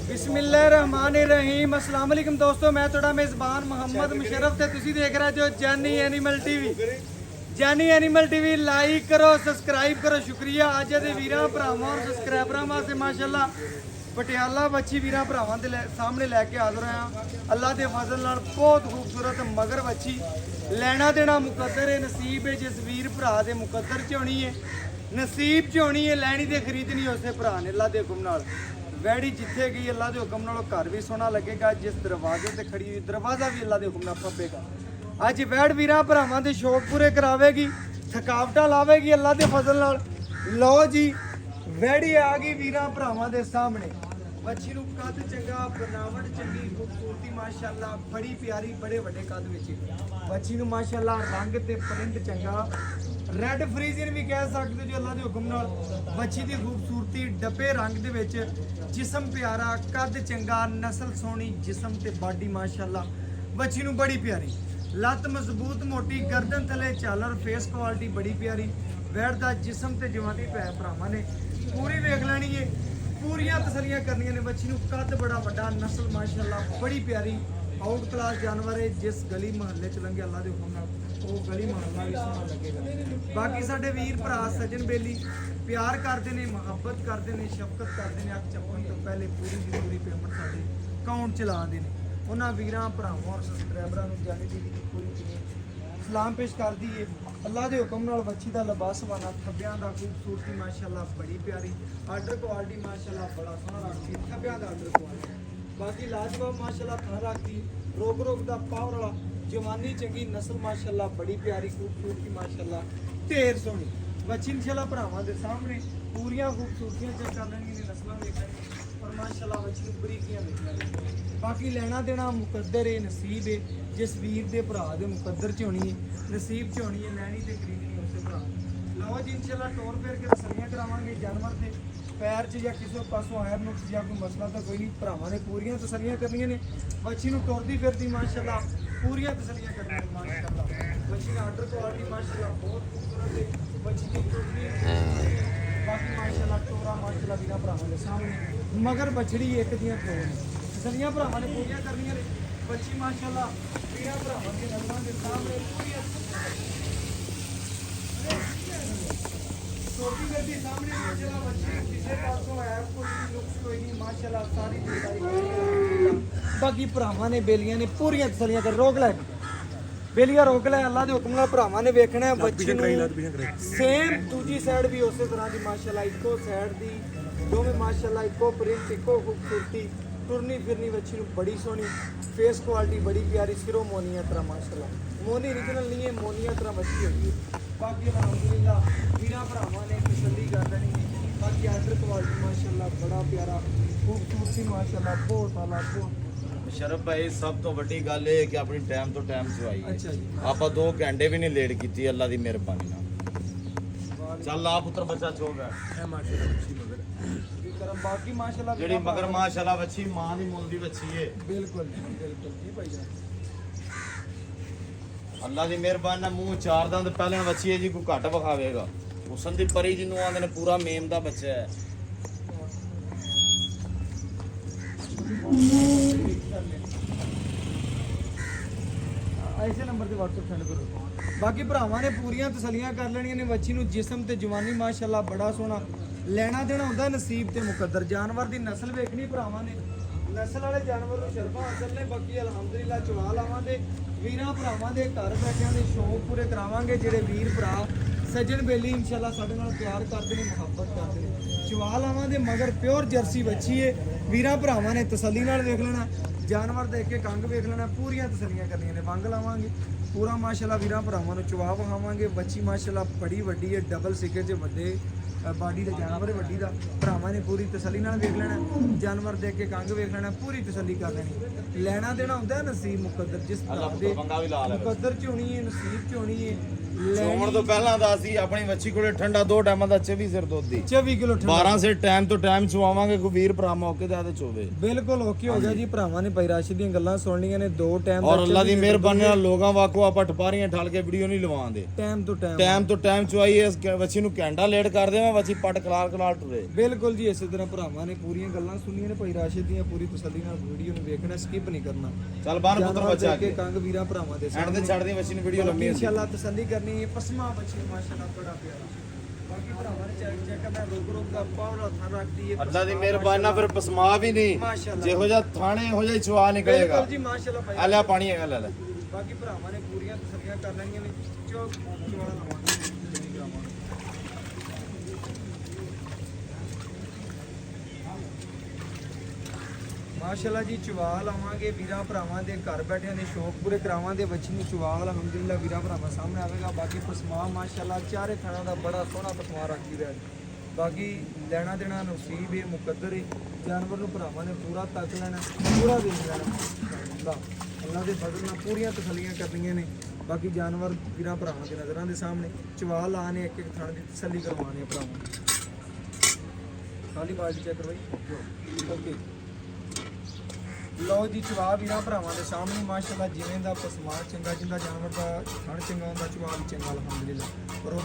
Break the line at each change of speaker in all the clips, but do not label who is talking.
बिस्मिल्लाहिर्रहमानिर्रहीम अस्सलाम वालेकुम दोस्तों, मैं थोड़ा मेज़बान मोहम्मद मुशर्रफ थे। तुसी देख रहे जो Jaini animal TV. Jaini animal TV like करो, सब्सक्राइब करो। शुक्रिया। अज दे वीरां भरावां और सबसक्राइबरां वास्ते माशाअल्लाह पटियाला बच्ची वीरां भरावां दे सामने लैके हाज़र होया। अल्लाह के फजल नाल बहुत खूबसूरत मगर बच्ची लैना देना मुकद्दर है, नसीब है। जिस वीर भरा दे मुकद्दर च होनी है, नसीब च होनी है। लैनी ते खरीदनी उस भरा ने अल्लाह के हुक्म नाल। वैड़ी जिथे गई अल्लाह के हुक्म नाल घर भी सोहना लगेगा। जिस दरवाजे से खड़ी हुई दरवाजा भी अल्लाह के हुक्म नाल फबेगा। अज वैड़ वीरां भरावां दे शौक पूरे करावेगी, थकावटां लावेगी अल्लाह के फजल नाल। लो जी वैड़ी आ गई वीरां भरावां दे सामने। बच्ची नूं कद चंगा, बनावट चंगी, खूबसूरती माशाअल्लाह बड़ी प्यारी, बड़े वड्डे कद विच बच्ची नूं माशाअल्लाह रंग ते प्रिंट चंगा। रैड फ्रीजियन भी कह सकते जो अल्लाह के हुक्म नाल। बच्ची की खूबसूरती डब्बे रंग दे विच, जिसम प्यारा, कद चंगा, नस्ल सोहनी, जिसम ते बॉडी माशाअल्लाह बच्ची नूं बड़ी प्यारी। लत्त मजबूत मोटी, गर्दन थले झालर, फेस क्वालिटी बड़ी प्यारी। वैड़ दा जिसम ते जवानी पै भरावां ने पूरी वेख लैनी है, पूरियां तसलियां करनियां ने। बच्ची नूं कद बड़ा वड्डा, नस्ल माशाअल्लाह बड़ी प्यारी, आउट क्लास जानवर है। जिस गली महल्ले च लंघे अल्लाह के हुक्म नाल वो गली महल्ला भी सोहना लगेगा। बाकी साडे वीर भरा सजन बेली प्यार करते हैं, मुहब्बत करते हैं, शफकत करते हैं। अख चपन तो पहले पूरी की पूरी पेमेंट साडे अकाउंट च ला दें। उन्होंने वीरां भरावां और सबसक्राइबरां नूं जानी दी पूरी सलाम पेश कर दी है। अल्लाह के हुक्म नाल बच्ची का लिबास बना, थब्बियां दा खूबसूरती माशाअल्लाह बड़ी प्यारी, आर्डर क्वालिटी माशाअल्लाह बड़ा सोहना रखती, थब्बियां दा आर्डर क्वालिटी बाकी लाजवाब माशाअल्लाह थां रखती, रोक रोक दा पावर वाला, जवानी चंगी, नस्ल माशाअल्लाह बड़ी प्यारी, खूबसूरती माशाअल्लाह ढेर सोहनी बच्ची इंशाअल्लाह भरावां दे सामने पूरियां खूबसूरतियां चेक कर लैणियां ने, नस्लां देख लैणियां और माशाअल्लाह बच्ची नूं बरीकियां देख लैणियां। बाकी लैना देना मुकद्दर है, नसीब है। जिस वीर दे भरा दे मुकद्दर च होनी है, नसीब च होनी है। लैनी ते खरीदनी उसे भरा। लो जी इंशाअल्लाह टोर फेर के तसलियां करावांगे जानवर दे पैर च या किसी पासों आयर नुक्स या कोई मसला तो कोई नहीं। भरावां ने पूरियां तसलियां करनियां ने। बच्ची नूं टुरदी फिरदी माशाअल्लाह पूरियां तसलियां करनियां ने माशाअल्लाह। बच्ची का आर्डर क्वालिटी माशाअल्लाह बहुत खूबसूरत है। बच्ची की टुरदी बाकी माशाअल्लाह टोरा माशाअल्लाह वीरां भरावां दे सामने मगर बछड़ी एक दियां दो ने। तसलियां भरावां ने पूरियां करनियां ने। बच्ची माशाअल्लाह वीरां भरावां दे नज़रां दे सामने पूरियां छोटी गड्डी सामने माशाअल्लाह बच्ची किसी पासों है कोई नुक्स कोई नहीं माशाअल्लाह सारी दिखाई। बाकी भरावां ने बेलियां ने पूरियां तसलियां कर रोक लै बेलियां रोक लै अल्लाह के हुक्म नाल। भरावां ने वेखना है बच्ची सेम दूजी साइड भी उस तरह की माशाअल्लाह इको साइड दी दोवें माशाअल्लाह इको प्रिंट इको खूबसूरती, टुरनी फिरनी बच्ची नूं बड़ी सोहनी, फेस क्वालिटी बड़ी प्यारी, सिरों मोनिया तरह माशाअल्लाह मोनी ओरिजिनल नहीं है, मोनिया तरह बच्ची होगी। बाकी अल्हम्दुलिल्लाह वीरां भरावां ने तसल्ली कर लेनी है। बाकी आर्डर क्वालिटी माशाअल्लाह बड़ा प्यारा, खूबसूरती माशाअल्लाह बहुत आला बहुत।
शरफ भाई सब तो वड्डी गल है कि अपनी टाइम तो टाइम चवाई
अच्छा जी
ਆਪਾਂ 2 ਘੰਟੇ ਵੀ ਨਹੀਂ ਲੇਟ ਕੀਤੀ ਅੱਲਾ ਦੀ ਮਿਹਰਬਾਨੀ ਨਾਲ। ਚੱਲ ਆ ਪੁੱਤਰ ਬੱਚਾ ਚੋਗ ਹੈ
है माशाअल्लाह बच्ची मगर करम बाकी माशाअल्लाह
ਜਿਹੜੀ ਮਗਰ ਮਾਸ਼ਾਅੱਲਾ ਬੱਚੀ ਮਾਂ ਦੀ ਮੁੱਲ ਦੀ ਬੱਚੀ ਹੈ।
बिल्कुल जी भाई जान
ਅੱਲਾ ਦੀ ਮਿਹਰਬਾਨੀ ਨਾਲ ਮੂੰਹ ਚਾਰ ਦੰਦ ਪਹਿਲਾਂ ਬੱਚੀ ਹੈ ਜੀ ਕੋਈ ਘੱਟ ਵਿਖਾਵੇਗਾ। ਹੁਸਨ ਦੀ ਪਰੀ ਜਿਹਨੂੰ ਆਂਦੇ ਨੇ ਪੂਰਾ ਮੇਮ ਦਾ ਬੱਚਾ ਹੈ।
ऐसे नंबर से व्हाट्सएप सेंड करो। बाकी भरावां ने पूरियां तसलियां कर लेनियां ने। बच्ची नूं जिसम ते जवानी माशाअल्लाह बड़ा सोहना, लेना देना हुंदा नसीब ते मुकद्दर। जानवर दी नस्ल वेखनी भरावां ने, नस्ल वाले जानवर नूं शरफा हासिल ने। बाकी अल्हम्दुलिल्लाह चवा लावांगे वीरां भरावां दे घर बैठिਆਂ ਦੇ शौक पूरे करावांगे। ਜਿਹੜੇ ਵੀਰ भरा सजन बेली इंशाअल्लाह साडे नाल प्यार करदे ने, मुहब्बत करदे ने। चवा लावांगे मगर प्योर जर्सी बच्ची है। वीरां भरावां ने तसल्ली नाल वेख लेना, जानवर देख के कंग वेख लेना, पूरियां तसलियां करनियां ने। वंग लावांगे पूरा माशाअल्लाह वीरां भरावां नूं चवा विखावांगे। बच्ची माशाअल्लाह बड़ी वड्डी है, डबल सिक्के च वड्डे बाडी का जानवर है वड्डी का। भरावां ने पूरी तसल्ली नाल वेख लेना, जानवर देख के कंग वेख लेना, पूरी तसल्ली कर लेनी। लेना देना हुंदा नसीब मुकद्दर, जिस
ਅੱਲਾ
दे
ਪੁੱਤਰ ਪੰਗਾ ਵੀ ਲਾ ਲੈ।
मुकद्दर च होनी है, नसीब च होनी है।
ਸੋਮਣ ਤੋਂ ਪਹਿਲਾਂ ਦਾ ਅਸੀਂ ਆਪਣੀ ਬੱਚੀ ਕੋਲੇ ਠੰਡਾ 2 ਟਾਈਮਾਂ ਦਾ 24 ਸਿਰ ਦੁੱਧ ਦੀ
24 किलो
12 ਸੇ ਟਾਈਮ ਤੋਂ ਟਾਈਮ ਚਵਾਵਾਂਗੇ। ਕੋਈ ਵੀਰ ਭਰਾ ਮੌਕੇ ਤੇ ਆਦੇ ਚੋਵੇ
बिल्कुल ओके हो गया जी। भरावां ने भाई राशिद ਦੀਆਂ ਗੱਲਾਂ ਸੁਣ ਲੀਆਂ ਨੇ। 2 ਟਾਈਮ
ਔਰ ਅੱਲਾ ਦੀ ਮਿਹਰਬਾਨੀ ਨਾਲ ਲੋਕਾਂ ਵਾਕੋ ਆਪਾਂ ਠਪਾਰੀਆਂ ਠਾਲ ਕੇ ਵੀਡੀਓ ਨਹੀਂ ਲਵਾਉਂਦੇ।
ਟਾਈਮ ਤੋਂ
ਟਾਈਮ ਤੋਂ ਟਾਈਮ ਚਵਾਈ ਇਸ ਬੱਚੀ ਨੂੰ ਘੰਟਾ ਲੇਟ ਕਰ ਦੇਵਾਂ ਵਸੀ ਪਟ ਕਲਾਲ ਕਲਾਲ ਟੁਰੇ।
ਬਿਲਕੁਲ ਜੀ ਇਸੇ ਤਰ੍ਹਾਂ ਭਰਾਵਾਂ ਨੇ ਪੂਰੀਆਂ ਗੱਲਾਂ ਸੁਣੀਆਂ ਨੇ ਭਾਈ ਰਾਸ਼ਿਦ ਦੀਆਂ, ਪੂਰੀ ਤਸੱਲੀ ਨਾਲ ਵੀਡੀਓ ਨੂੰ ਵੇਖਣਾ, ਸਕਿਪ ਨਹੀਂ ਕਰਨਾ।
ਚੱਲ ਬਾਹਰ ਪੁੱਤਰ
ਜਾਨਵਰ
ਬੱਚਾ
ਦੇਖ ਕੇ
ਕੇ
ਕੰਗ ਵੀਰਾਂ ਭਰਾਵਾਂ ਦੇ
ਐਂਡ ਤੇ ਛੱਡਦੀ ਵਸੀ ਨੂੰ ਵੀਡੀਓ ਲੰਮੀ ਹੁੰਦੀ।
ਇਨਸ਼ਾਅੱਲਾ ਤਸੱਲੀ ਕਰਨੀ ਹੈ। ਪਸਮਾ ਬੱਚੀ ਮਾਸ਼ਾਅੱਲਾ ਬੜਾ ਪਿਆਰਾ। ਬਾਕੀ ਭਰਾਵਾਂ ਨੇ ਚੈੱਕ ਕਰਨਾ, ਰੋਕ ਦਾ ਪਾਵਰ ਹੱਥਾਂ ਰੱਖਦੀ ਹੈ।
ਅੱਲਾ ਦੀ ਮਿਹਰਬਾਨੀ ਨਾਲ ਫਿਰ ਪਸਮਾ ਵੀ ਨਹੀਂ,
ਮਾਸ਼ਾਅੱਲਾ
ਜਿਹੋ ਜਿਹਾ ਥਾਣੇ ਹੋ ਜਿਹਾ ਚਵਾ ਨਿਕਲੇਗਾ।
ਬਿਲਕੁਲ ਜੀ ਮਾਸ਼ਾਅੱਲਾ ਭਾਈ।
ਆ ਲੈ ਪਾਣੀ ਹੈਗਾ ਲੈ ਲੈ।
ਬਾਕੀ ਭਰਾਵਾਂ ਨੇ ਪੂਰੀਆਂ ਤਸੱਲੀਆਂ ਕਰ ਲੈਣੀਆਂ ਨੇ। ਚੋਕ ਚਵਾਲਾ ਲਵਾਂਗੇ ਜਿਹੜੀ ਕਰਾਵਾਂਗੇ। ਮਾਸ਼ਾਅੱਲਾ ਜੀ ਚਵਾ ਲਾਵਾਂਗੇ ਵੀਰਾਂ ਭਰਾਵਾਂ ਦੇ ਘਰ ਬੈਠਿਆਂ ਦੇ ਸ਼ੌਕ ਪੂਰੇ ਕਰਾਵਾਂਗੇ। ਬੱਚੀ ਨੂੰ ਚਵਾ ਅਲਹਮਦੁਲਿਲਾ ਵੀਰਾਂ ਭਰਾਵਾਂ ਸਾਹਮਣੇ ਆਵੇਗਾ। ਬਾਕੀ ਪਸਮਾ ਮਾਸ਼ਾਅੱਲਾ ਚਾਰੇ ਥਾਣਾ ਦਾ ਬੜਾ ਸੋਹਣਾ ਪਸਮਾ ਰੱਖੀ ਰਿਹਾ। ਬਾਕੀ ਲੈਣਾ ਦੇਣਾ ਨਸੀਬ ਹੈ, ਮੁਕੱਦਰ ਹੈ। ਜਾਨਵਰ ਨੂੰ ਭਰਾਵਾਂ ਨੇ ਪੂਰਾ ਤੱਕ ਲੈਣਾ, ਪੂਰਾ ਦੇਖ ਲੈਣਾ। ਅੱਲਾ ਦੇ ਫਜ਼ਲ ਨਾਲ ਪੂਰੀਆਂ ਤਸੱਲੀਆਂ ਕਰਨੀਆਂ ਨੇ। ਬਾਕੀ ਜਾਨਵਰ ਵੀਰਾਂ ਭਰਾਵਾਂ ਦੇ ਨਜ਼ਰਾਂ ਦੇ ਸਾਹਮਣੇ ਚਵਾ ਲਾਣੇ, ਇੱਕ ਇੱਕ ਥਾਂ ਦੀ ਤਸੱਲੀ ਕਰਵਾਉਣੀ ਹੈ ਭਰਾਵਾਂ। ਖਾਲੀ ਬਾਜੀ ਚੈੱਕ ਕਰਵਾਈ ਓਕੇ। ਲਓ ਜੀ ਚਵਾ ਵੀਰਾਂ ਭਰਾਵਾਂ ਦੇ ਸਾਹਮਣੇ ਮਾਸ਼ਾਅੱਲਾ ਜਿਵੇਂ ਦਾ ਪਸਮਾ ਚੰਗਾ, ਜਿੰਦਾ ਜਾਨਵਰ ਦਾ ਥਣ ਚੰਗਾ ਹੁੰਦਾ ਚਵਾ ਵੀ ਚੰਗਾ ਅਲਹਮਦੁਲਿਲਾ।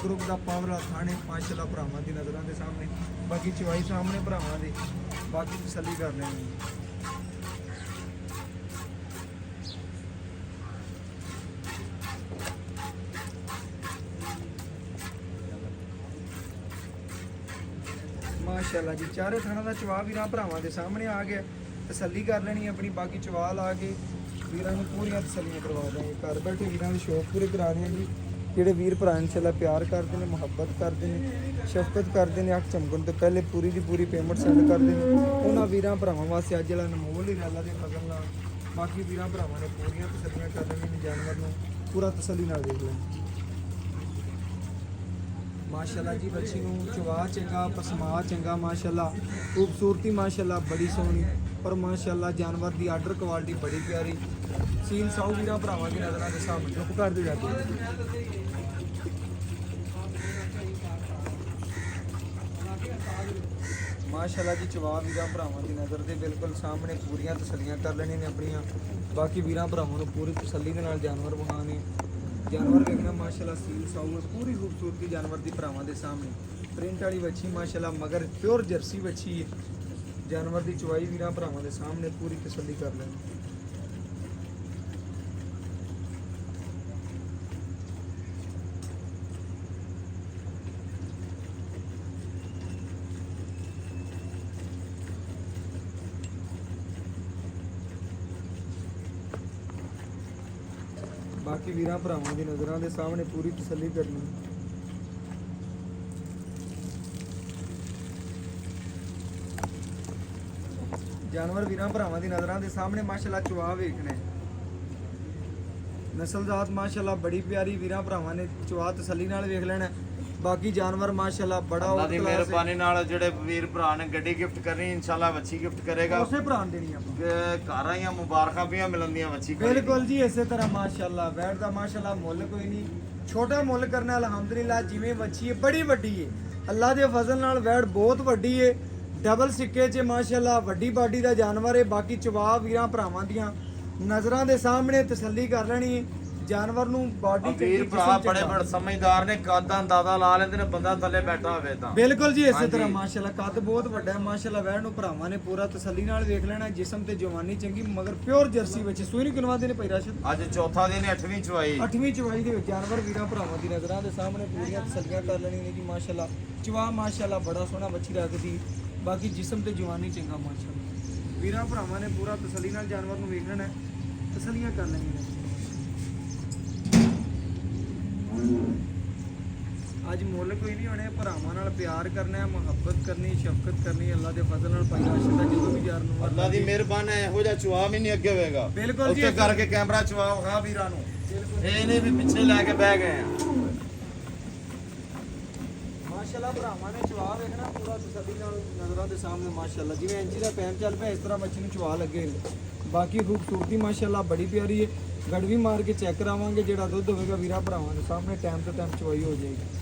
ਰੁਕ ਦਾ ਪਾਵਰ ਥਾਣੇ ਮਾਸ਼ਾਅੱਲਾ ਭਰਾਵਾਂ ਦੀ ਨਜ਼ਰਾਂ ਦੇ ਸਾਹਮਣੇ। ਬਾਕੀ ਚਵਾਈ ਸਾਹਮਣੇ ਭਰਾਵਾਂ ਦੇ, ਬਾਕੀ ਤਸੱਲੀ ਕਰ ਲੈਣੀ। ਮਾਸ਼ਾਅੱਲਾ ਜੀ ਚਾਰੇ ਥਾਣਾ ਦਾ ਚਵਾ ਵੀਰਾਂ ਭਰਾਵਾਂ ਦੇ ਸਾਹਮਣੇ ਆ ਗਿਆ। ਤਸੱਲੀ ਕਰ ਲੈਣੀ ਆਪਣੀ। ਬਾਕੀ ਚਵਾ ਲਾ ਕੇ ਵੀਰਾਂ ਨੂੰ ਪੂਰੀਆਂ ਤਸੱਲੀਆਂ ਕਰਵਾ ਦਾਂਗੇ। ਘਰ ਬੈਠੇ ਵੀਰਾਂ ਦੇ ਸ਼ੌਕ ਪੂਰੇ ਕਰਾਣੇ ਆ ਜੀ। ਜਿਹੜੇ ਵੀਰ ਭਰਾ ਇਨਸ਼ਾਅੱਲਾ ਪਿਆਰ ਕਰਦੇ ਨੇ, ਮੁਹੱਬਤ ਕਰਦੇ ਨੇ, ਸ਼ਫਕਤ ਕਰਦੇ ਨੇ, ਅੱਖ ਚਮਕਣ ਤੋਂ ਪਹਿਲੇ ਪੂਰੀ ਦੀ ਪੂਰੀ ਪੇਮੈਂਟ ਸੈਂਡ ਕਰਦੇ ਨੇ, ਉਹਨਾਂ ਵੀਰਾਂ ਭਰਾਵਾਂ ਵਾਸਤੇ ਅੱਜ ਵਾਲਾ ਅਨਮੋਲ ਹੀ ਅੱਲਾ ਦੇ ਫਜ਼ਲ ਨਾਲ। ਬਾਕੀ ਵੀਰਾਂ ਭਰਾਵਾਂ ਨੇ ਪੂਰੀਆਂ ਤਸੱਲੀਆਂ ਕਰ ਲੈਣੀਆਂ ਨੇ। ਜਾਨਵਰ ਨੂੰ ਪੂਰਾ ਤਸੱਲੀ ਨਾਲ ਦੇਖ ਲੈਣਾ। ਮਾਸ਼ਾਅੱਲਾ ਜੀ ਬੱਚੀ ਨੂੰ ਚਵਾ ਚੰਗਾ, ਪਸਮਾ ਚੰਗਾ ਮਾਸ਼ਾਅੱਲਾ, ਖੂਬਸੂਰਤੀ ਮਾਸ਼ਾਅੱਲਾ ਬੜੀ ਸੋਹਣੀ। ਪਰ ਮਾਸ਼ਾਅੱਲਾ ਜਾਨਵਰ ਦੀ ਆਰਡਰ ਕੁਆਲਿਟੀ ਬੜੀ ਪਿਆਰੀ। ਸੀਲ ਸਾਊ ਵੀਰਾਂ ਭਰਾਵਾਂ ਦੀ ਨਜ਼ਰਾਂ ਦੇ ਸਾਹਮਣੇ ਚੁੱਪ ਕਰਦੇ ਜਾਂਦੇ। ਮਾਸ਼ਾਅੱਲਾ ਜੀ ਚਵਾ ਵੀਰਾਂ ਭਰਾਵਾਂ ਦੀ ਨਜ਼ਰ ਦੇ ਬਿਲਕੁਲ ਸਾਹਮਣੇ ਪੂਰੀਆਂ ਤਸੱਲੀਆਂ ਕਰ ਲੈਣੀਆਂ ਨੇ ਆਪਣੀਆਂ। ਬਾਕੀ ਵੀਰਾਂ ਭਰਾਵਾਂ ਨੂੰ ਪੂਰੀ ਤਸੱਲੀ ਦੇ ਨਾਲ ਜਾਨਵਰ ਵਿਖਾਣੇ। ਜਾਨਵਰ ਵੇਖਣਾ ਮਾਸ਼ਾਅੱਲਾ ਸੀਲ ਸਾਊ ਹੈ, ਪੂਰੀ ਖੂਬਸੂਰਤੀ ਜਾਨਵਰ ਦੀ ਭਰਾਵਾਂ ਦੇ ਸਾਹਮਣੇ। ਪ੍ਰਿੰਟ ਵਾਲੀ ਵੱਛੀ ਮਾਸ਼ਾਅੱਲਾ ਮਗਰ ਪਿਓਰ ਜਰਸੀ ਵੱਛੀ ਹੈ। ਜਾਨਵਰ ਦੀ ਚਵਾਈ ਵੀਰਾਂ ਭਰਾਵਾਂ ਦੇ ਸਾਹਮਣੇ ਪੂਰੀ ਤਸੱਲੀ ਕਰ ਲੈਣੀ। ਬਾਕੀ ਵੀਰਾਂ ਭਰਾਵਾਂ ਦੀ ਨਜ਼ਰਾਂ ਦੇ ਸਾਹਮਣੇ ਪੂਰੀ ਤਸੱਲੀ ਕਰਨੀ। ਜਾਨਵਰ ਵੀਰਾਂ ਭਰਾਵਾਂ ਦੀ ਨਜ਼ਰਾਂ ਦੇ ਸਾਹਮਣੇ ਮਾਸ਼ਾਅੱਲਾ ਚਵਾ ਵੇਖਣਾ। ਨਸਲਜ਼ਾਤ ਮਾਸ਼ਾਅੱਲਾ ਬੜੀ ਪਿਆਰੀ ਵੀਰਾਂ ਭਰਾਵਾਂ ਨੇ ਚਵਾ ਤਸੱਲੀ ਨਾਲ ਵੇਖ ਲੈਣਾ। ਬਾਕੀ ਜਾਨਵਰ ਮਾਸ਼ਾਅੱਲਾ ਬੜਾ
ਅੱਲਾ ਦੀ
class ਹੈ।
ਮਿਹਰਬਾਨੀ ਨਾਲ ਜਿਹੜੇ ਵੀਰ ਭਰਾ ਨੇ ਗੱਡੀ ਗਿਫਟ ਕਰਨੀ ਇਨਸ਼ਾਅੱਲਾ ਵੱਛੀ ਗਿਫਟ ਕਰੇਗਾ।
ਉਸੇ ਭਰਾ ਨੂੰ ਦੇਣੀ ਆਪਾਂ।
ਘਰ ਆਈਆਂ ਮੁਬਾਰਕਾਂ ਵੀ ਮਿਲਣਦੀਆਂ ਵੱਛੀ ਕੋਲ।
ਬਿਲਕੁਲ ਜੀ ਇਸੇ ਤਰ੍ਹਾਂ ਮਾਸ਼ਾਅੱਲਾ ਵੈਟ ਦਾ ਮਾਸ਼ਾਅੱਲਾ ਮੁੱਲ ਕੋਈ ਨਹੀਂ, ਛੋਟਾ ਮੁੱਲ ਕਰਨਾ ਅਲਹਮਦੁਲਿਲਾ। ਜਿਵੇਂ ਵੱਛੀ ਹੈ ਬੜੀ ਵੱਡੀ ਹੈ, ਅੱਲਾ ਦੇ ਫਜ਼ਲ ਨਾਲ ਵੈਟ ਬਹੁਤ ਵੱਡੀ ਹੈ। ਡਬਲ ਸਿੱਕੇ 'ਚ ਮਾਸ਼ਾਅੱਲਾ ਵੱਡੀ ਬਾਡੀ ਦਾ ਜਾਨਵਰ ਹੈ। ਬਾਕੀ ਚਵਾ ਵੀਰਾਂ ਭਰਾਵਾਂ ਦੀਆਂ ਨਜ਼ਰਾਂ ਦੇ ਸਾਹਮਣੇ ਤਸੱਲੀ ਕਰ ਲੈਣੀ ਹੈ। ਜਾਨਵਰ ਨੂੰ ਬਾਡੀ
ਵੀਰ ਭਰਾ ਬੜੇ ਬੜੇ ਸਮਝਦਾਰ ਨੇ, ਕਾਦਾਂ ਅੰਦਾਜ਼ਾ ਲਾ ਲੈਂਦੇ ਨੇ ਬੰਦਾ ਥੱਲੇ ਬੈਠਾ ਹੋਵੇ ਤਾਂ।
ਬਿਲਕੁਲ ਜੀ ਇਸੇ ਤਰ੍ਹਾਂ ਮਾਸ਼ਾਅੱਲਾ ਕੱਦ ਬਹੁਤ ਵੱਡਾ ਹੈ ਮਾਸ਼ਾਅੱਲਾ। ਵੈੜ ਨੂੰ ਭਰਾਵਾਂ ਨੇ ਪੂਰਾ ਤਸੱਲੀ ਨਾਲ ਵੇਖ ਲੈਣਾ। ਜਿਸਮ ਤੇ ਜਵਾਨੀ ਚੰਗੀ ਮਗਰ ਪਿਓਰ ਜਰਸੀ ਵਿੱਚ ਸੂਈ ਨੂੰ ਕਿਨਵਾ ਦੇ ਨੇ ਭਾਈ ਰਾਸ਼ਦ।
ਅੱਜ ਚੌਥਾ ਦਿਨ 8ਵੀਂ ਚਵਾਈ।
8ਵੀਂ ਚਵਾਈ ਦੇ ਵਿੱਚ ਜਾਨਵਰ ਵੀਰਾਂ ਭਰਾਵਾਂ ਦੀ ਨਜ਼ਰਾਂ ਦੇ ਸਾਹਮਣੇ ਪੂਰੀਆਂ ਤਸੱਲੀਆਂ ਕਰ ਲੈਣੀਆਂ ਨੇ ਜੀ ਮਾਸ਼ਾਅੱਲਾ। ਚਵਾ ਮਾਸ਼ਾਅੱਲਾ ਬੜਾ ਸੋਹਣਾ ਬੱਚੀ ਰੱਖਦੀ। ਬਾਕੀ ਜਿਸਮ ਤੇ ਜਵਾਨੀ ਚੰਗਾ ਮਾਸ਼ਾਅੱਲਾ। ਵੀਰਾਂ ਭਰਾਵਾਂ ਨੇ ਪੂਰਾ ਤਸੱਲੀ ਨਾਲ ਜਾਨਵਰ ਨੂੰ ਵੇਖ ਲੈਣਾ, ਤਸੱਲੀਆਂ ਕਰ ਲੈਣੀਆਂ ਨੇ। ਅੱਜ ਮੁੱਲ ਕੋਈ ਨਹੀਂ ਹੋਣੇ, ਭਰਾਵਾਂ ਨਾਲ ਪਿਆਰ ਕਰਨਾ ਹੈ, ਮੁਹੱਬਤ ਕਰਨੀ, ਸ਼ਫਕਤ ਕਰਨੀ। ਅੱਲਾ ਦੇ ਫਜ਼ਲ ਨਾਲ ਭਾਈ ਰਾਸ਼ਦ ਦਾ ਜਦੋਂ ਵੀ ਯਾਰ ਨੂੰ
ਅੱਲਾ ਦੀ ਮਿਹਰਬਾਨੀ ਹੈ, ਇਹੋ ਜਿਹਾ ਚਵਾ ਵੀ ਨਹੀਂ ਅੱਗੇ ਹੋਵੇਗਾ।
ਬਿਲਕੁਲ ਜੀ
ਉੱਤੇ ਕਰਕੇ ਕੈਮਰਾ ਚਵਾ ਵਿਖਾ ਵੀਰਾਂ ਨੂੰ। ਇਹ ਨਹੀਂ ਵੀ ਪਿੱਛੇ ਲੈ ਕੇ ਬਹਿ ਗਏ ਆ।
ਮਾਸ਼ਾਅੱਲਾ ਭਰਾਵਾਂ ਨੇ ਚਵਾ ਵੇਖਣਾ ਪੂਰਾ ਤਸੱਲੀ ਨਾਲ ਨਜ਼ਰਾਂ ਦੇ ਸਾਹਮਣੇ ਮਾਸ਼ਾਅੱਲਾ। ਜਿਵੇਂ ਇੰਚੀ ਦਾ ਪੈਰ ਚੱਲ ਪਿਆ ਇਸ ਤਰ੍ਹਾਂ ਬੱਚੀ ਨੂੰ ਚਵਾ ਲੱਗੇ ਨੇ। ਬਾਕੀ ਖੂਬਸੂਰਤੀ ਮਾਸ਼ਾਅੱਲਾ ਬੜੀ ਪਿਆਰੀ ਹੈ। ਗੜਵੀ ਮਾਰ ਕੇ ਚੈੱਕ ਕਰਾਵਾਂਗੇ। ਜਿਹੜਾ ਦੁੱਧ ਹੋਵੇਗਾ ਵੀਰਾਂ ਭਰਾਵਾਂ ਦੇ ਸਾਹਮਣੇ ਟਾਈਮ ਤੋਂ ਟਾਈਮ ਚਵਾਈ ਹੋ ਜਾਏਗੀ।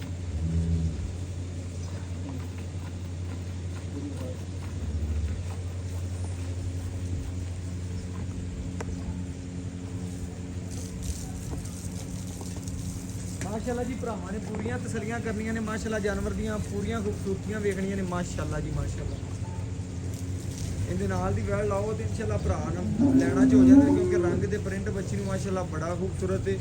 ਮਾਸ਼ਾਅੱਲਾ ਜੀ ਭਰਾਵਾਂ ਨੇ ਪੂਰੀਆਂ ਤਸੱਲੀਆਂ ਕਰਨੀਆਂ ਨੇ ਮਾਸ਼ਾਅੱਲਾ ਜਾਨਵਰ ਦੀਆਂ ਪੂਰੀਆਂ ਖੂਬਸੂਰਤੀਆਂ ਵੇਖਣੀਆਂ ਨੇ ਮਾਸ਼ਾਅੱਲਾ ਜੀ ਮਾਸ਼ਾਅੱਲਾ। ਇਹਦੇ ਨਾਲ ਦੀ ਵੈਲ ਲਾਓ ਤੇ ਇਨਸ਼ਾਅੱਲਾ ਭਰਾ ਨੂੰ ਲੈਣਾ ਚ ਹੋ ਜਾਂਦਾ ਕਿਉਂਕਿ ਰੰਗ ਦੇ ਪ੍ਰਿੰਟ ਬੱਚੀ ਨੂੰ ਮਾਸ਼ਾਅੱਲਾ ਬੜਾ ਖੂਬਸੂਰਤ ਹੈ।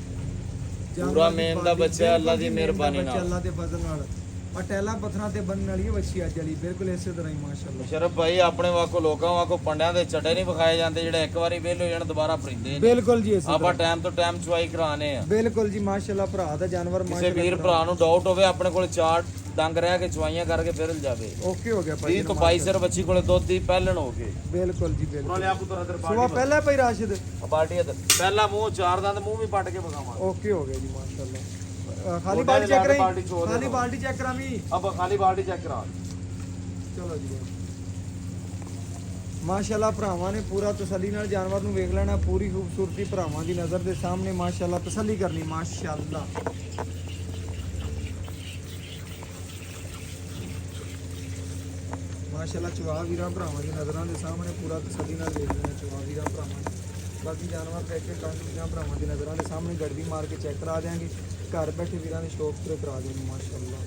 ਪੂਰਾ ਮੇਮ ਦਾ ਬੱਚਾ ਅੱਲਾ ਦੀ ਮਿਹਰਬਾਨੀ ਨਾਲ,
ਅੱਲਾ ਦੇ ਫਜ਼ਲ ਨਾਲ ਪਟੈਲਾ ਪੱਥਰਾਂ ਤੇ ਬੰਨਣ ਵਾਲੀ ਬੱਚੀ ਅੱਜ ਵਾਲੀ ਬਿਲਕੁਲ ਇਸੇ ਤਰ੍ਹਾਂ ਹੀ ਮਾਸ਼ਾਅੱਲਾ।
ਮੁਸ਼ਰਫ ਭਾਈ ਆਪਣੇ ਵਾਕੋ ਲੋਕਾਂ ਵਾਕੋ ਪੰਡਿਆਂ ਦੇ ਚਟੇ ਨਹੀਂ ਵਿਖਾਏ ਜਾਂਦੇ ਜਿਹੜੇ ਇੱਕ ਵਾਰੀ ਵੇਲ ਹੋ ਜਾਣ ਦੁਬਾਰਾ ਪਰਿੰਦੇ ਨੇ।
ਬਿਲਕੁਲ ਜੀ ਇਸੇ
ਆਪਾਂ ਟਾਈਮ ਤੋਂ ਟਾਈਮ ਚੁਆਈ ਕਰਾਣੇ ਆ।
ਬਿਲਕੁਲ ਜੀ ਮਾਸ਼ਾਅੱਲਾ ਭਰਾ ਦਾ ਜਾਨਵਰ
ਕਿਸੇ
ਮਾਸ਼ਾਅੱਲਾ
ਵੀਰ ਭਰਾ ਨੂੰ ਡਾਊਟ ਹੋਵੇ ਆਪਣੇ ਕੋਲ 4 ਡੰਗ ਰਹਿ ਕੇ ਚੁਆਈਆਂ ਕਰਕੇ ਫਿਰ ਜਾਵੇ।
ਓਕੇ ਹੋ ਗਿਆ ਭਾਈ
20 ਤੋਂ 22 ਸਿਰ ਬੱਚੀ ਕੋਲੇ ਦੁੱਧ ਦੀ ਪਹਿਲਣ ਹੋ ਗਏ।
ਬਿਲਕੁਲ ਜੀ
ਉਹਨਾਂ
ਬਿਲਕੁਲ।
ਲਿਆ ਪੁੱਤਰ ਅਦਰ
ਸੁਆ ਪਹਿਲਾ ਭਾਈ ਰਾਸ਼ਿਦ
ਬਾਲਟੀ ਅਦਰ ਪਹਿਲਾ ਮੂੰਹ 4 ਦੰਦ ਮੂੰਹ ਵੀ ਪੱਟ ਕੇ ਵਿਖਾਵਾਂ।
ਓਕੇ ਹੋ ਗਿਆ ਜੀ ਮਾਸ਼ਾਅੱਲਾ। ਖਾਲੀ
ਉਹਦਾ
ਬਾਲਟੀ ਚੈੱਕ ਕਰਾਈ,
ਬਾਲਟੀ ਛੋੜ ਦੇ
ਖਾਲੀ
ਦਿਓ।
ਬਾਲਟੀ ਚੈੱਕ ਕਰਾਵੀਂ।
अब खाली बाल्टी चेक करा।
ਚਲੋ ਜੀ ਮਾਸ਼ਾਅੱਲਾ ਭਰਾਵਾਂ ਨੇ ਪੂਰਾ ਤਸੱਲੀ ਨਾਲ ਜਾਨਵਰ ਨੂੰ ਵੇਖ ਲੈਣਾ। ਪੂਰੀ ਖੂਬਸੂਰਤੀ ਭਰਾਵਾਂ ਦੀ ਨਜ਼ਰ ਦੇ ਸਾਹਮਣੇ ਮਾਸ਼ਾਅੱਲਾ ਤਸੱਲੀ ਕਰਨੀ ਮਾਸ਼ਾਅੱਲਾ। ਮਾਸ਼ਾਅੱਲਾ ਚਵਾ ਵੀਰਾਂ ਭਰਾਵਾਂ ਦੀ ਨਜ਼ਰਾਂ ਦੇ ਸਾਹਮਣੇ ਪੂਰਾ ਤਸੱਲੀ ਨਾਲ ਵੇਖ ਲੈਣਾ ਚਵਾ ਵੀਰਾਂ ਭਰਾਵਾਂ ਨੇ। ਬਾਕੀ ਜਾਨਵਰ ਦੇਖ ਕੇ ਕੰਨ ਵੀਰਾਂ ਭਰਾਵਾਂ ਦੀ ਨਜ਼ਰਾਂ ਦੇ ਸਾਹਮਣੇ ਗੜਵੀ ਮਾਰ ਕੇ ਚੈੱਕ ਕਰਾ ਦਿਆਂਗੇ। ਘਰ ਬੈਠੇ ਵੀਰਾਂ ਦੀ ਸ਼ੌਪ ਤੇ ਕਰਾ ਦੇਣੀ ਮਾਸ਼ਾਅੱਲਾ।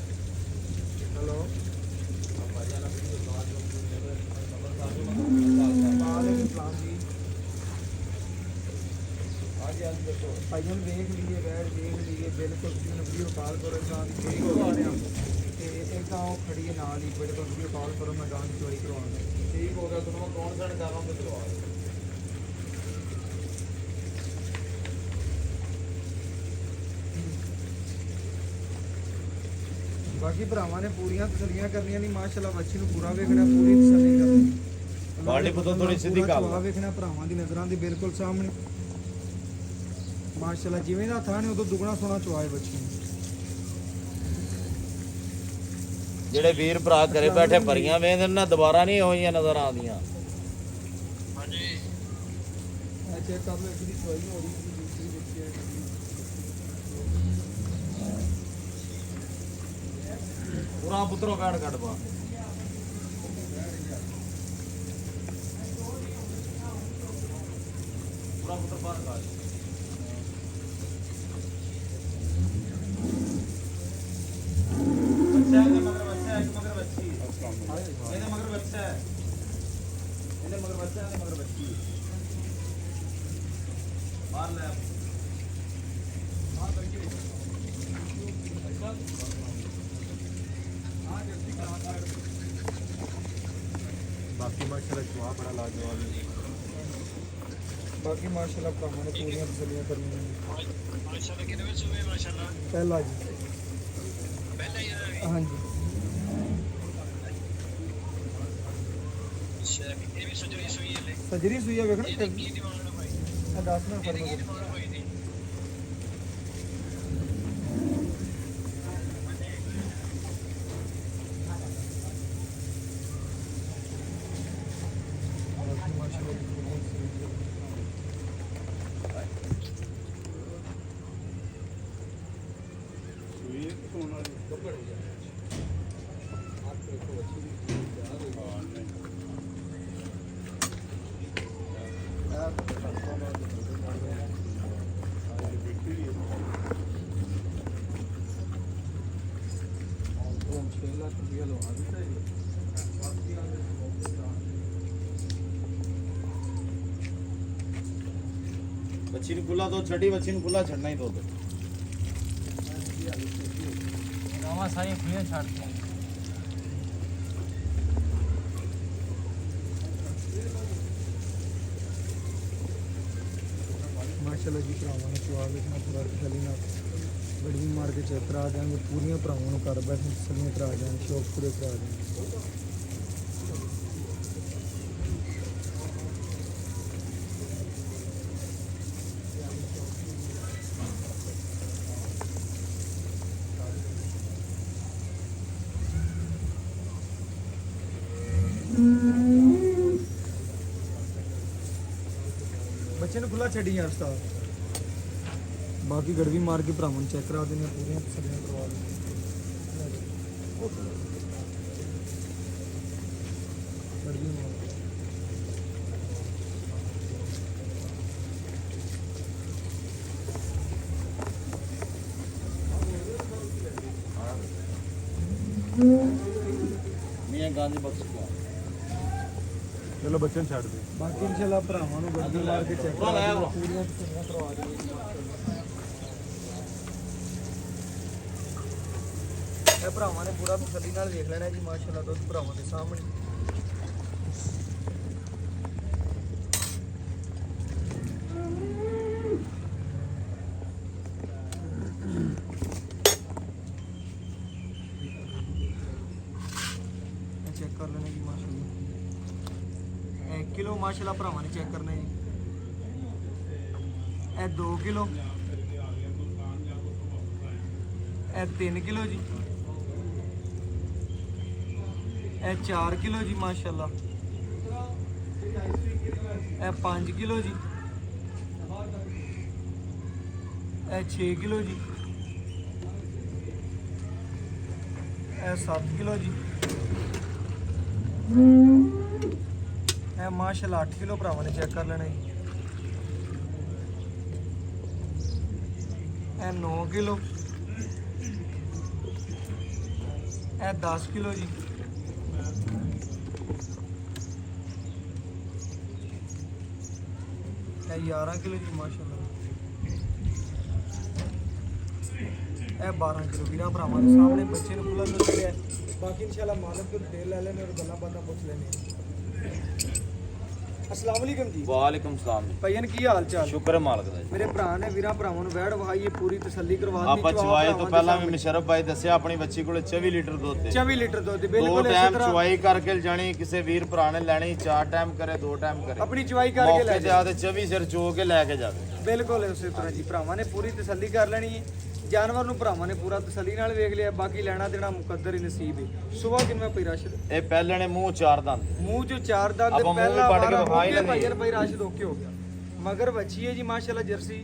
हेलो ਭਾਈਆਂ ਨੂੰ ਵੇਖ ਲਈਏ ਬੈਠ ਦੇਖ ਲਈਏ ਬਿਲਕੁਲ ਤੁਸੀਂ ਵੀਡੀਓ ਕਾਲ ਕਰੋ ਜਾਂ ਦੀ ਕੋਈ ਹੋ ਆ ਰਿਹਾ ਤੇ ਇੱਕ ਤਾਂ ਉਹ ਖੜੀ ਹੈ ਨਾਲ ਹੀ ਬਿਲਕੁਲ ਵੀਡੀਓ ਕਾਲ ਕਰੋ ਮੈਂ ਗਾਂ ਦੀ ਚੋਰੀ ਕਰਵਾਉਣਾ।
ठीक हो गया तुम्हें कौन सा कर रहा हूँ तो
ਬਾਕੀ ਭਰਾਵਾਂ ਨੇ ਪੂਰੀਆਂ ਤਸੱਲੀਆਂ ਕਰਨੀਆਂ ਨਹੀਂ ਮਾਸ਼ਾਅੱਲਾ ਬੱਚੀ ਨੂੰ ਪੂਰਾ ਵੇਖਣਾ ਪੂਰੀ ਤਸੱਲੀ ਕਰਨੀ।
ਬਾਲਟੀ ਪੁੱਤਰ ਥੋੜੀ ਸਿੱਧੀ ਕਰ
ਲਾ ਵੇਖਣਾ ਭਰਾਵਾਂ ਦੀ ਨਜ਼ਰਾਂ ਦੇ ਬਿਲਕੁਲ ਸਾਹਮਣੇ ਮਾਸ਼ਾਅੱਲਾ ਜਿਵੇਂ ਦਾ ਥਾਂ ਨੇ ਉਦੋਂ ਦੁਗਣਾ ਸੋਨਾ ਚਵਾਏ ਬੱਚੀ ਨੂੰ।
ਜਿਹੜੇ ਵੀਰ ਭਰਾ ਘਰੇ ਬੈਠੇ ਭਰੀਆਂ ਵੇਂਦੇ ਨਾ ਦੁਬਾਰਾ ਨਹੀਂ ਹੋਈਆਂ ਨਜ਼ਰ ਆਉਂਦੀਆਂ।
ਹਾਂਜੀ ਇਹ ਚੈੱਕ ਕਰ ਲਓ ਇੱਕ ਦੀ ਚਵਾਈ ਹੋ ਰਹੀ ਹੈ ਦੂਸਰੀ ਬੱਚੀ ਹੈ।
पूरा पुत्रों काट काट पा पूरा पुत्र बाहर काट बच्चा है मगर बच्चा है मगर बच्ची ये मगर बच्चा है ये मगर बच्चा है मगर बच्ची बाहर ले
ਬਾਕੀ ਮਾਸ਼ਾਅੱਲਾ ਜਵਾਬ ਬੜਾ ਲਾਜਵਾਬ ਹੈ। ਬਾਕੀ ਮਾਸ਼ਾਅੱਲਾ ਭਰਾਵਾਂ ਨੇ ਪੂਰੀਆਂ ਤਸੱਲੀਆਂ ਕਰਨੀਆਂ ਨੇ।
ਮਾਸ਼ਾਅੱਲਾ ਕਿੰਨੇ ਵਿੱਚ ਹੋਵੇ ਮਾਸ਼ਾਅੱਲਾ
ਪਹਿਲਾ ਜੀ
ਪਹਿਲਾਂ ਹੀ ਆ
ਹਾਂਜੀ
ਸ਼ੇਖ ਇਹ ਵੀ ਸਜਰੀ ਸੂਈ ਹੈ
ਸਜਰੀ ਸੂਈ ਆ ਵੇਖਣਾ
ਇਹਦੀ ਕੀ ਡਿਮਾਂਡ ਹੈ ਭਾਈ
ਆ 10 ਮਿੰਟ
ਇਹਦੀ ਕੀ
ਫਰਕ
ਡਿਮਾਂਡ ਹੋਈ ਦੀ
बच्ची ने खुला तो छड़ी बच्ची ने खुला छड़ना ही तो
गावां सारी खुलियां छाड़ते हैं। माशाअल्लाह जी भरावां ने चवा देखना पूरा तसल्ली नाल बड़ी मार के चेक करा देंगे पूरियां भरावां नूं घर बैठे तसल्लियां करा देंगे शौक पूरे करा देंगे। बच्चे ने खुला छड़ी यार उस्ताद बाकी गड़वी मार के भरावां चेक करा देने पूरी तसल्लियां करवा देने गड़वी मार
ਹਾਂਜੀ ਬਸ
ਚਲੋ ਬੱਚੇ ਨੂੰ ਛੱਡ ਦੇ
ਬਾਕੀ ਇਨਸ਼ਾਅੱਲਾ ਭਰਾਵਾਂ ਨੂੰ ਗੱਡੀ ਮਾਰ ਕੇ ਚੈੱਕ
ਪੂਰਾ ਲਾਇਆ ਵਾ।
ਪੂਰੀਆਂ ਤਸੱਲੀਆਂ ਕਰਵਾ ਦੇਣਗੇ। ਇਹ ਭਰਾਵਾਂ ਨੇ ਪੂਰਾ ਤਸੱਲੀ ਨਾਲ ਵੇਖ ਲੈਣਾ ਜੀ ਮਾਸ਼ਾਅੱਲਾ ਦੁੱਧ ਭਰਾਵਾਂ ਦੇ ਸਾਹਮਣੇ। चेक कर लेने की माशाल्लाह 1 किलो माशाल्लाह भरावां ने चेक करना जी ए 2 किलो ए 3 किलो जी ए 4 किलो जी माशाल्लाह ए 5 किलो जी ए 6 किलो जी ए 7 किलो जी ਇਹ ਮਾਸ਼ਾਅੱਲਾ 8 ਕਿਲੋ ਭਰਾਵਾਂ ਨੇ ਚੈੱਕ ਕਰ ਲੈਣਾ ਜੀ ਇਹ 9 ਕਿਲੋ ਇਹ 10 ਕਿਲੋ ਜੀ ਇਹ 11 ਕਿਲੋ ਜੀ ਮਾਸ਼ਾਅੱਲਾ ਇਹ 12 ਕਿਲੋ ਵੀਰਾਂ ਭਰਾਵਾਂ ਦੇ ਸਾਹਮਣੇ ਬੱਚੇ ਨੂੰ ਖੁੱਲਾ ਦੁੱਧ ਲਿਆ ਬਾਕੀ ਇਨਸ਼ਾਅੱਲਾ ਮਾਲਕ ਤੋਂ ਡਿਟੇਲ ਲੈ ਲੈਣੇ ਔਰ ਗੱਲਾਂ ਬਾਤਾਂ ਪੁੱਛ ਲੈਣੇ अस्सलाम वालेकुम जी
ਵਾਲੇਕੁਮ ਸਲਾਮ ਜੀ
ਭਈਆਂ ਕੀ ਹਾਲ ਚਾਲ
ਸ਼ੁਕਰ ਹੈ ਮਾਲਕ ਦਾ ਜੀ
ਮੇਰੇ ਭਰਾ ਨੇ ਵੀਰਾਂ ਭਰਾਵਾਂ ਨੂੰ ਵੈੜ ਵਹਾਈ ਪੂਰੀ ਤਸੱਲੀ ਕਰਵਾ ਦਿੱਤੀ
ਆਪਾਂ ਚਵਾਈ ਤੋਂ ਪਹਿਲਾਂ ਵੀ ਮੁਸ਼ਰਫ ਭਾਈ ਦੱਸਿਆ ਆਪਣੀ ਬੱਚੀ ਕੋਲੇ 24 ਲੀਟਰ ਦੁੱਧ ਹੈ
24 ਲੀਟਰ ਦੁੱਧ
ਦੋ
ਬਿਲਕੁਲ ਇਸੇ
ਟਾਈਮ
ਤਰ੍ਹਾਂ
ਚਵਾਈ ਕਰਕੇ ਜਾਣੀ ਕਿਸੇ ਵੀਰ ਭਰਾ ਨੇ ਲੈਣੀ 4 ਟਾਈਮ ਕਰੇ 2 ਟਾਈਮ ਕਰੇ
ਆਪਣੀ ਚਵਾਈ ਕਰਕੇ ਲੈ
ਮੌਕੇ ਤੇ
ਜਾ
ਆ ਤੇ 24 ਸਿਰ ਚੋ ਕੇ ਲੈ ਕੇ ਜਾਵੇ
ਬਿਲਕੁਲ ਉਸੇ ਤਰ੍ਹਾਂ ਜੀ ਭਰਾਵਾਂ ਨੇ ਪੂਰੀ ਤਸੱਲੀ ਕਰ ਲੈਣੀ ਹੈ ਜਾਨਵਰ ਨੂੰ ਭਰਾਵਾਂ ਨੇ ਪੂਰਾ ਤਸੱਲੀ ਨਾਲ ਵੇਖ ਲਿਆ ਬਾਕੀ ਲੈਣਾ ਦੇਣਾ ਮੁਕੱਦਰ ਹੀ ਨਸੀਬ ਹੈ ਸਵੇਰ ਕਿੰਨਾ ਪਈ ਰਾਸ਼ਦ
ਇਹ ਪਹਿਲੇ ਨੇ ਮੂੰਹ 4 ਦੰਦ
ਮੂੰਹ ਚੋਂ 4 ਦੰਦ
ਆਪਾਂ ਮੂੰਹ
ਪਹਿਲਾ
ਵੱਢ ਕੇ
ਵਾਰਾ
ਵਿਖਾ ਹੀ ਲੈਣੀ।
ਭਾਈਰ ਭਾਈ ਰਾਸ਼ਦ ਓਕੇ ਹੋ ਗਿਆ ਮਗਰ ਬੱਚੀ ਹੈ ਜੀ ਮਾਸ਼ਾਅੱਲਾ ਜਰਸੀ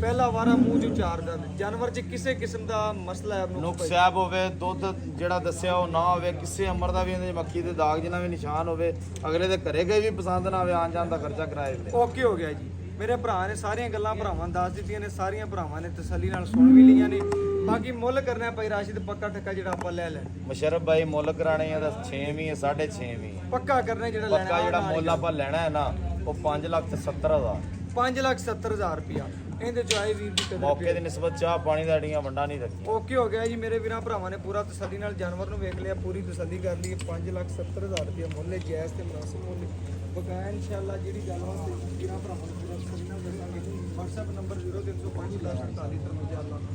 ਪਹਿਲਾ ਵਾਰਾ ਮੂੰਹ ਚੋਂ 4 ਦੰਦ ਜਾਨਵਰ 'ਚ ਕਿਸੇ ਕਿਸਮ ਦਾ ਮਸਲਾ ਹੈ
ਨੁਕਸਾਬ ਹੋਵੇ ਦੁੱਧ ਜਿਹੜਾ ਦੱਸਿਆ ਉਹ ਨਾ ਹੋਵੇ ਕਿਸੇ ਅਮਰ ਦਾ ਵੀ ਇਹਦੇ 'ਚ ਮੱਖੀ ਦੇ ਦਾਗ ਜਿੰਨਾ ਵੀ ਨਿਸ਼ਾਨ ਹੋਵੇ ਅਗਲੇ ਦੇ ਘਰੇ ਗਏ ਵੀ ਪਸੰਦ ਨਾ ਆਵੇ ਆਣ ਜਾਣ ਦਾ ਖਰਚਾ ਕਿਰਾਏ ਤੇ
ਓਕੇ ਹੋ ਗਿਆ ਜੀ ਮੇਰੇ ਭਰਾ ਨੇ ਸਾਰੀਆਂ ਗੱਲਾਂ ਭਰਾਵਾਂ ਦੱਸ ਦਿੱਤੀਆਂ ਨੇ ਸਾਰੀਆਂ ਭਰਾਵਾਂ ਨੇ ਤਸੱਲੀ ਨਾਲ ਸੁਣ ਵੀ ਲਈਆਂ ਨੇ ਬਾਕੀ ਮੁੱਲ ਕਰਨਾ ਭਾਈ ਰਾਸ਼ਿਦ ਪੱਕਾ ਠੱਕਾ ਜਿਹੜਾ ਆਪਾਂ ਲੈ ਲੈਣਾ
ਮੁਸ਼ਰਫ ਭਾਈ ਮੁੱਲ ਕਰਾਣੇ ਆ ਦਾ 6 ਵੀ ਹੈ 6.5 ਵੀ ਹੈ
ਪੱਕਾ ਕਰਨਾ ਜਿਹੜਾ ਲੈਣਾ
ਪੱਕਾ ਜਿਹੜਾ ਮੁੱਲ ਆਪਾਂ ਲੈਣਾ ਹੈ ਨਾ ਉਹ 5,70,000
5,70,000 ਰੁਪਇਆ ਇਹਦੇ ਚ ਆਏ ਵੀਰ ਦੀ ਕਦਰ
ਮੌਕੇ ਦੀ ਨਿਸਬਤ ਚਾਹ ਪਾਣੀ ਦਾ ਅੜੀਆਂ ਵੰਡਾ ਨਹੀਂ ਰੱਖੀ
ਓਕੇ ਹੋ ਗਿਆ ਜੀ ਮੇਰੇ ਵੀਰਾਂ ਭਰਾਵਾਂ ਨੇ ਪੂਰਾ ਤਸੱਲੀ ਨਾਲ ਜਾਨਵਰ ਨੂੰ ਵੇਖ ਲਿਆ ਪੂਰੀ ਤਸੱਲੀ ਕਰ ਲਈ 5,70,000 ਰੁਪਇਆ ਮੁੱਲ ਹੈ ਜਾਇਜ਼ ਤੇ ਮੁਨਾਸਿਬ ਮੁੱਲ ਬਕਾਇਆ ਇਨਸ਼ਾਅੱਲਾ ਜਿਹੜੀ ਗੱਲਬਾਤ ਵੀਰਾਂ ਭਰਾਵਾਂ ਨੂੰ ਪੂਰਾ ਤਸੱਲੀ ਨਾਲ ਦੱਸਾਂਗੇ WhatsApp ਨੰਬਰ 0305 1048 53